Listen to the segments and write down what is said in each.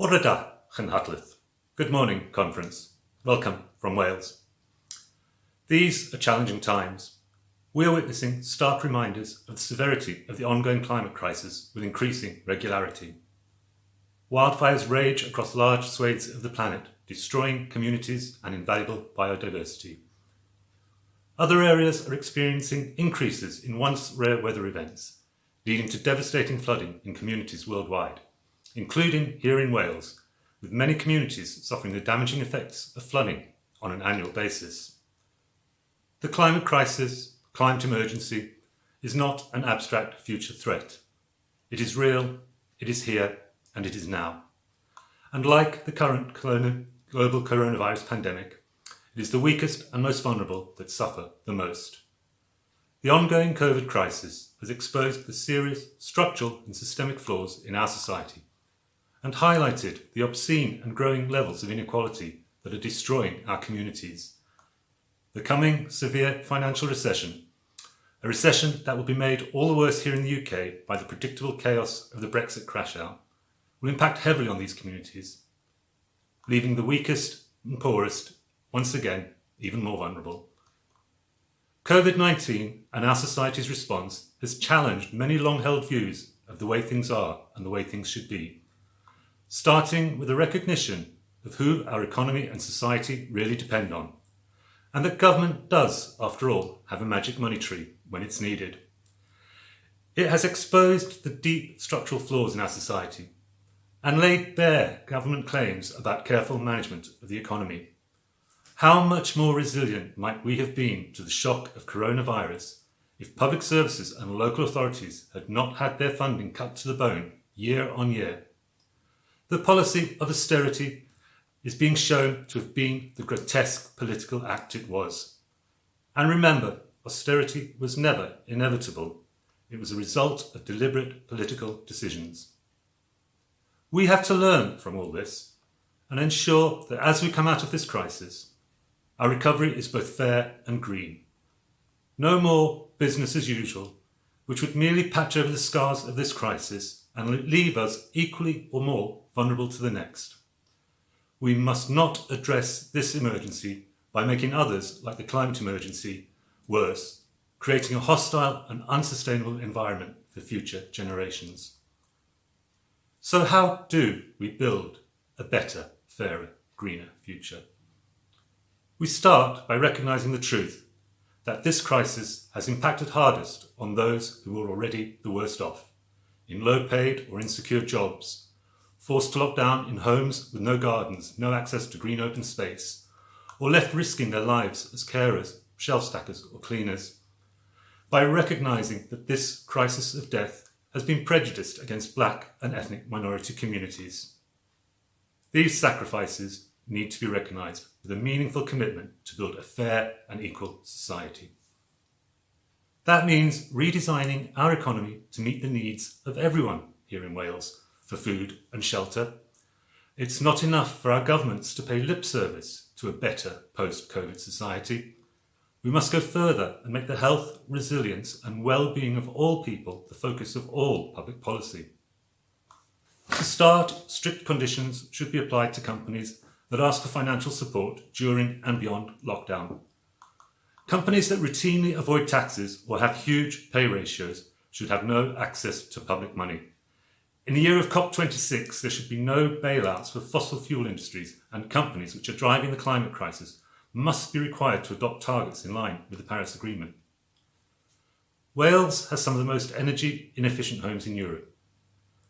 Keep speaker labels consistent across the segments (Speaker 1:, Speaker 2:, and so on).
Speaker 1: Bore da, Chenhadleth. Good morning, conference. Welcome from Wales. These are challenging times. We are witnessing stark reminders of the severity of the ongoing climate crisis with increasing regularity. Wildfires rage across large swathes of the planet, destroying communities and invaluable biodiversity. Other areas are experiencing increases in once rare weather events, leading to devastating flooding in communities worldwide, including here in Wales, with many communities suffering the damaging effects of flooding on an annual basis. The climate crisis, climate emergency, is not an abstract future threat. It is real, it is here, and it is now. And like the current global coronavirus pandemic, it is the weakest and most vulnerable that suffer the most. The ongoing COVID crisis has exposed the serious structural and systemic flaws in our society and highlighted the obscene and growing levels of inequality that are destroying our communities. The coming severe financial recession, a recession that will be made all the worse here in the UK by the predictable chaos of the Brexit crash-out, will impact heavily on these communities, leaving the weakest and poorest, once again, even more vulnerable. COVID-19 and our society's response has challenged many long-held views of the way things are and the way things should be, starting with a recognition of who our economy and society really depend on, and that government does, after all, have a magic money tree when it's needed. It has exposed the deep structural flaws in our society and laid bare government claims about careful management of the economy. How much more resilient might we have been to the shock of coronavirus if public services and local authorities had not had their funding cut to the bone year on year? The policy of austerity is being shown to have been the grotesque political act it was. And remember, austerity was never inevitable. It was a result of deliberate political decisions. We have to learn from all this and ensure that as we come out of this crisis, our recovery is both fair and green. No more business as usual, which would merely patch over the scars of this crisis and leave us equally or more vulnerable to the next. We must not address this emergency by making others, like the climate emergency, worse, creating a hostile and unsustainable environment for future generations. So how do we build a better, fairer, greener future? We start by recognising the truth that this crisis has impacted hardest on those who are already the worst off, in low-paid or insecure jobs, forced to lock down in homes with no gardens, no access to green open space, or left risking their lives as carers, shelf stackers or cleaners. By recognising that this crisis of death has been prejudiced against black and ethnic minority communities. These sacrifices need to be recognised with a meaningful commitment to build a fair and equal society. That means redesigning our economy to meet the needs of everyone here in Wales for food and shelter. It's not enough for our governments to pay lip service to a better post-COVID society. We must go further and make the health, resilience and well-being of all people the focus of all public policy. To start, strict conditions should be applied to companies that ask for financial support during and beyond lockdown. Companies that routinely avoid taxes or have huge pay ratios should have no access to public money. In the year of COP26, there should be no bailouts for fossil fuel industries, and companies which are driving the climate crisis must be required to adopt targets in line with the Paris Agreement. Wales has some of the most energy inefficient homes in Europe,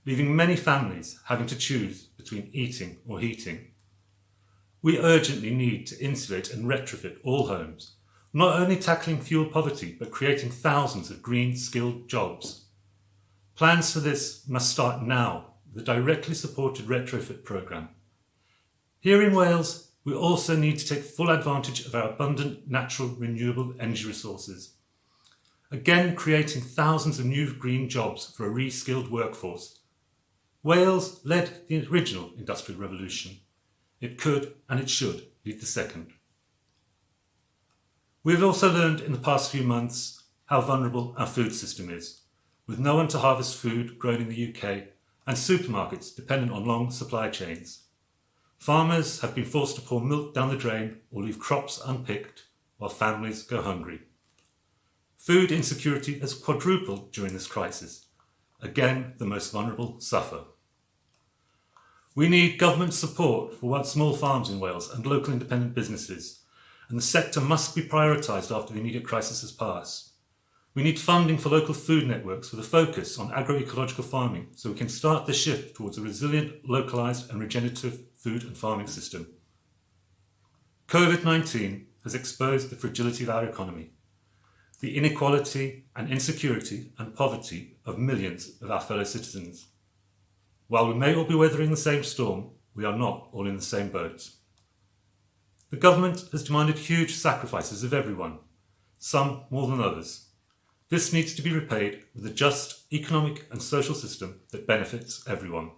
Speaker 1: leaving many families having to choose between eating or heating. We urgently need to insulate and retrofit all homes, not only tackling fuel poverty, but creating thousands of green skilled jobs. Plans for this must start now with a directly supported retrofit programme. Here in Wales, we also need to take full advantage of our abundant natural renewable energy resources, again creating thousands of new green jobs for a re-skilled workforce. Wales led the original industrial revolution. It could and it should lead the second. We have also learned in the past few months how vulnerable our food system is, with no one to harvest food grown in the UK and supermarkets dependent on long supply chains. Farmers have been forced to pour milk down the drain or leave crops unpicked while families go hungry. Food insecurity has quadrupled during this crisis. Again, the most vulnerable suffer. We need government support for small farms in Wales and local independent businesses, and the sector must be prioritised after the immediate crisis has passed. We need funding for local food networks with a focus on agroecological farming so we can start the shift towards a resilient, localised and regenerative food and farming system. COVID-19 has exposed the fragility of our economy, the inequality and insecurity and poverty of millions of our fellow citizens. While we may all be weathering the same storm, we are not all in the same boat. The government has demanded huge sacrifices of everyone, some more than others. This needs to be repaid with a just economic and social system that benefits everyone.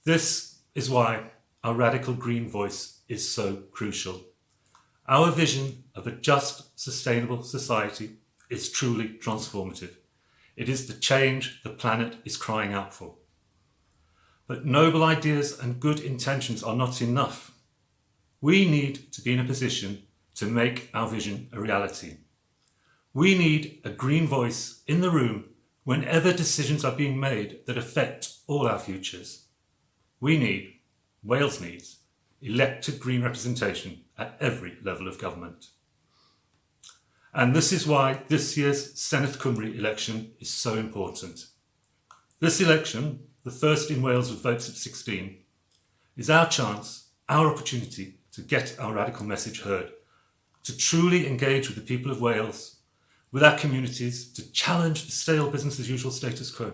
Speaker 1: This is why our radical green voice is so crucial. Our vision of a just, sustainable society is truly transformative. It is the change the planet is crying out for. But noble ideas and good intentions are not enough. We need to be in a position to make our vision a reality. We need a green voice in the room whenever decisions are being made that affect all our futures. Wales needs, elected green representation at every level of government. And this is why this year's Senedd Cymru election is so important. This election, the first in Wales with votes at 16, is our chance, our opportunity to get our radical message heard, to truly engage with the people of Wales, with our communities, to challenge the stale business as usual status quo.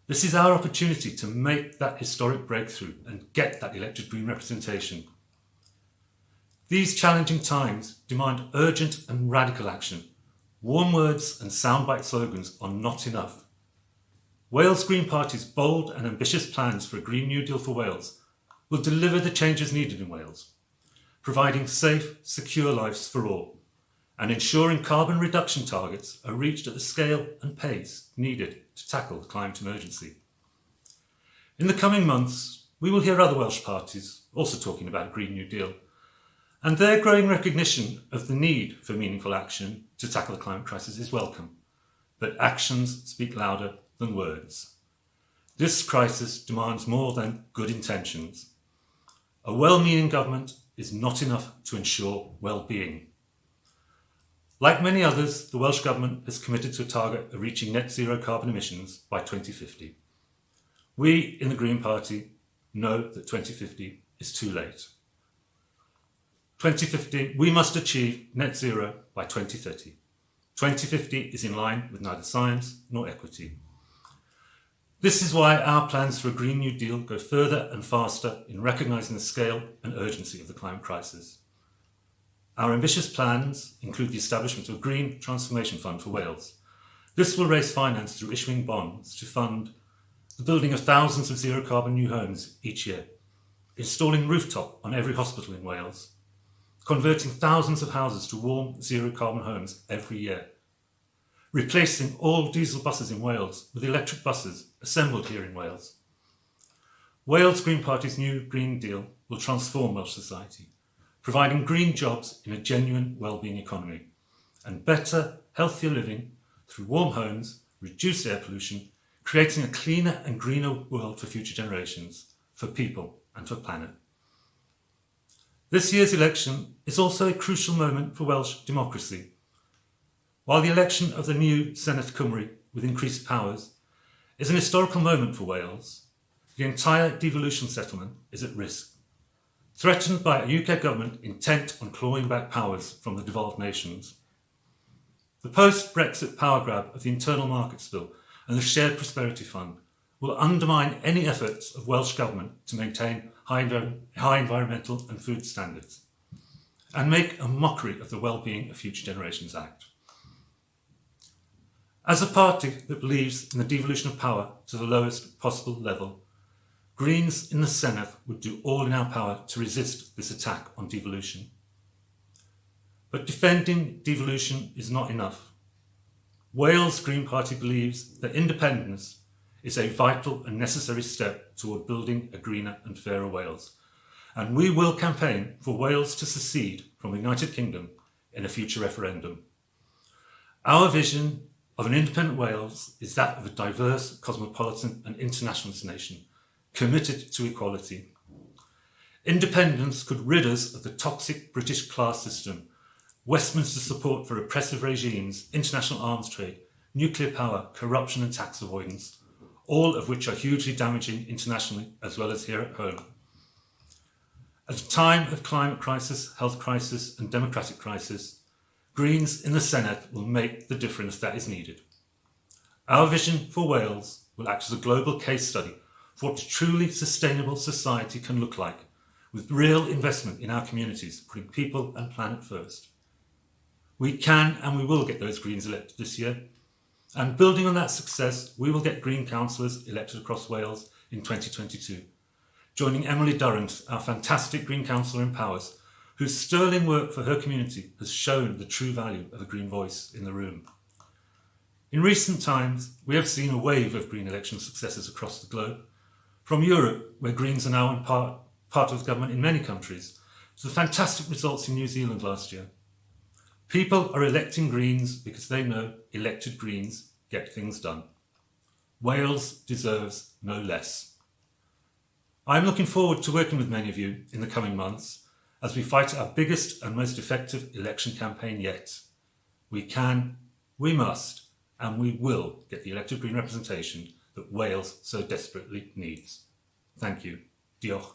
Speaker 1: This is our opportunity to make that historic breakthrough and get that elected green representation. These challenging times demand urgent and radical action. Warm words and soundbite slogans are not enough. Wales Green Party's bold and ambitious plans for a Green New Deal for Wales will deliver the changes needed in Wales, providing safe, secure lives for all, and ensuring carbon reduction targets are reached at the scale and pace needed to tackle the climate emergency. In the coming months, we will hear other Welsh parties also talking about a Green New Deal, and their growing recognition of the need for meaningful action to tackle the climate crisis is welcome. But actions speak louder than words. This crisis demands more than good intentions. A well-meaning government is not enough to ensure well-being. Like many others, the Welsh Government has committed to a target of reaching net zero carbon emissions by 2050. We in the Green Party know that 2050 is too late. 2050, we must achieve net zero by 2030. 2050 is in line with neither science nor equity. This is why our plans for a Green New Deal go further and faster in recognising the scale and urgency of the climate crisis. Our ambitious plans include the establishment of a Green Transformation Fund for Wales. This will raise finance through issuing bonds to fund the building of thousands of zero-carbon new homes each year, installing rooftop on every hospital in Wales, converting thousands of houses to warm zero-carbon homes every year, replacing all diesel buses in Wales with electric buses assembled here in Wales. Wales Green Party's new Green Deal will transform Welsh society, providing green jobs in a genuine wellbeing economy, and better, healthier living through warm homes, reduced air pollution, creating a cleaner and greener world for future generations, for people and for planet. This year's election is also a crucial moment for Welsh democracy. While the election of the new Senedd Cymru with increased powers is an historical moment for Wales, the entire devolution settlement is at risk, threatened by a UK government intent on clawing back powers from the devolved nations. The post-Brexit power grab of the Internal Markets Bill and the Shared Prosperity Fund will undermine any efforts of Welsh Government to maintain high environmental and food standards, and make a mockery of the Wellbeing of Future Generations Act. As a party that believes in the devolution of power to the lowest possible level, Greens in the Senedd would do all in our power to resist this attack on devolution. But defending devolution is not enough. Wales Green Party believes that independence is a vital and necessary step toward building a greener and fairer Wales. And we will campaign for Wales to secede from the United Kingdom in a future referendum. Our vision of an independent Wales is that of a diverse, cosmopolitan and internationalist nation, committed to equality. Independence could rid us of the toxic British class system, Westminster support for oppressive regimes, international arms trade, nuclear power, corruption and tax avoidance, all of which are hugely damaging internationally as well as here at home. At a time of climate crisis, health crisis and democratic crisis, Greens in the Senedd will make the difference that is needed. Our vision for Wales will act as a global case study for what a truly sustainable society can look like, with real investment in our communities, putting people and planet first. We can and we will get those Greens elected this year, and building on that success, we will get Green councillors elected across Wales in 2022, joining Emily Durrant, our fantastic Green councillor in Powys, whose sterling work for her community has shown the true value of a Green voice in the room. In recent times, we have seen a wave of Green election successes across the globe, from Europe, where Greens are now in part of government in many countries, to the fantastic results in New Zealand last year. People are electing Greens because they know elected Greens get things done. Wales deserves no less. I'm looking forward to working with many of you in the coming months as we fight our biggest and most effective election campaign yet. We can, we must, and we will get the elected Green representation that Wales so desperately needs. Thank you. Diolch.